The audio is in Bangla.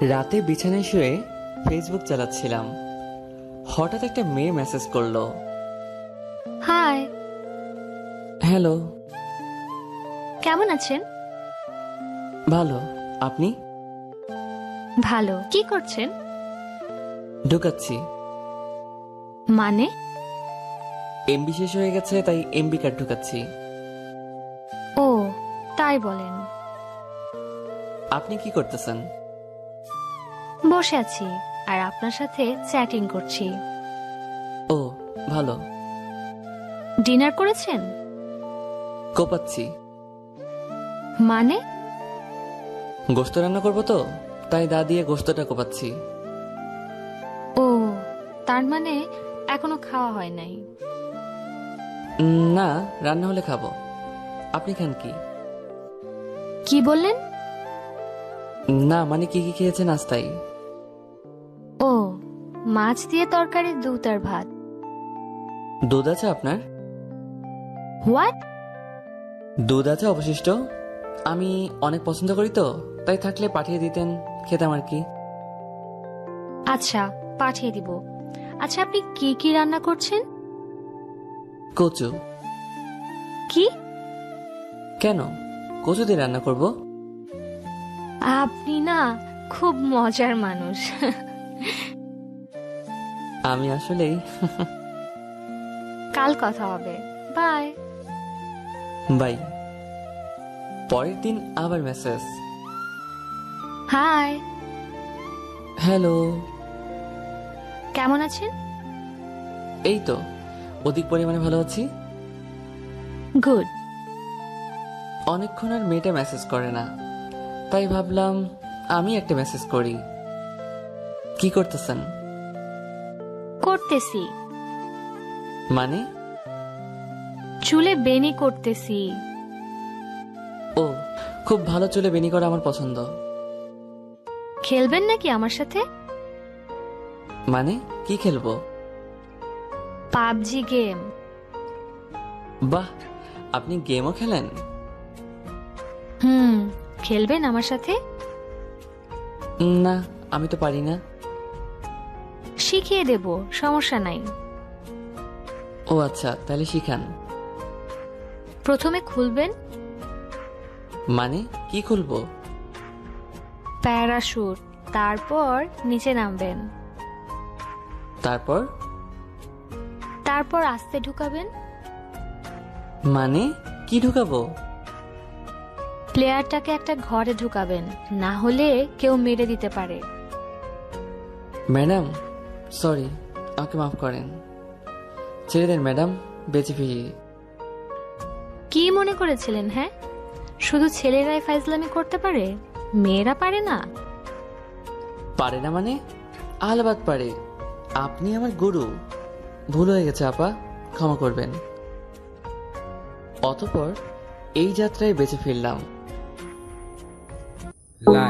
রাতে বিছানায় শুয়ে ফেসবুক চালাচ্ছিলাম। হঠাৎ একটা মেয়ে মেসেজ করলো। Hi, hello. কেমন আছেন? ভালো, আপনি? ভালো। কি করছেন? ঢুকাচ্ছি। মানে? এমবি শেষ হয়ে গেছে, তাই এমবি কার্ড ঢুকাচ্ছি। ও, তাই বলেন। আপনি কি করতেছেন? বসে আছি আর আপনার সাথে চ্যাটিং করছি। ও, ভালো। ডিনার করেছেন? কোপাচ্ছি। মানে? গোশত রান্না করবো তো, তাই দা দিয়ে গোশতটা কোপাচ্ছি। ও, তার মানে এখনো খাওয়া হয় নাই। না, রান্না হলে খাবো। আপনি খান কি? কি বললেন? না, মানে কি কি খেয়েছেন নাস্তায়? ও, মাছ দিয়ে তরকারি, দুধ আর ভাত। দুধ আছে আপনার? হোয়াট? দুধ আছে অবশিষ্ট? আমি অনেক পছন্দ করি তো, তাই থাকলে পাঠিয়ে দিতেন, খেতাম আর কি। আচ্ছা, পাঠিয়ে দিব। আচ্ছা, আপনি কি কি রান্না করছেন? কচু। কি? কেন, কচু দিয়ে রান্না করব? আপনি না খুব মজার মানুষ। আমি আসলেই কাল কথা হবে। বাই। বাই। পরের দিন আবার মেসেজ। High, hello. কেমন আছেন? এই তো অধিক পরিমাণে ভালো আছি। গুড। অনেকক্ষণ আর মেয়েটা মেসেজ করে না, তাই ভাবলাম আমি একটা মেসেজ করি। কি করতেছেন? করতেছি। মানে? চুলে বেনি করতেছি। ও, খুব ভালো চুলে বেনি করা আমার পছন্দ। খেলবেন নাকি আমার সাথে? মানে কি খেলবো? PUBG game. বাহ, আপনি গেমও খেলেন? হুম, খেলবেন আমার সাথে? না, আমি তো পারি না। শিখিয়ে দেব, সমস্যা নাই। ও আচ্ছা, তাহলে শিখান। প্রথমে খুলবেন মানে কি খুলবো? প্যারাশুট, তারপর নিচে নামবেন, তারপর? তারপর আস্তে ঢুকাবেন। মানে কি ঢুকাবো? প্লেয়ারটাকে একটা ঘরে ঢুকাবেন, না হলে কেউ মেরে দিতে পারে। ম্যাডাম, সরি, আমাকে মাফ করেন। ছেড়ে দেন ম্যাডাম, বেঁচে ফিরি। কি মনে করেছিলেন? হ্যাঁ, শুধু ছেলেরাই ফাইজলামি করতে পারে, মেয়েরা পারে না? পারে না মানে? আলবাত পারে। আপনি আমার গুরু। ভুল হয়ে গেছে আপা, ক্ষমা করবেন। অতঃপর এই যাত্রায় বেঁচে ফিরলাম। লাইক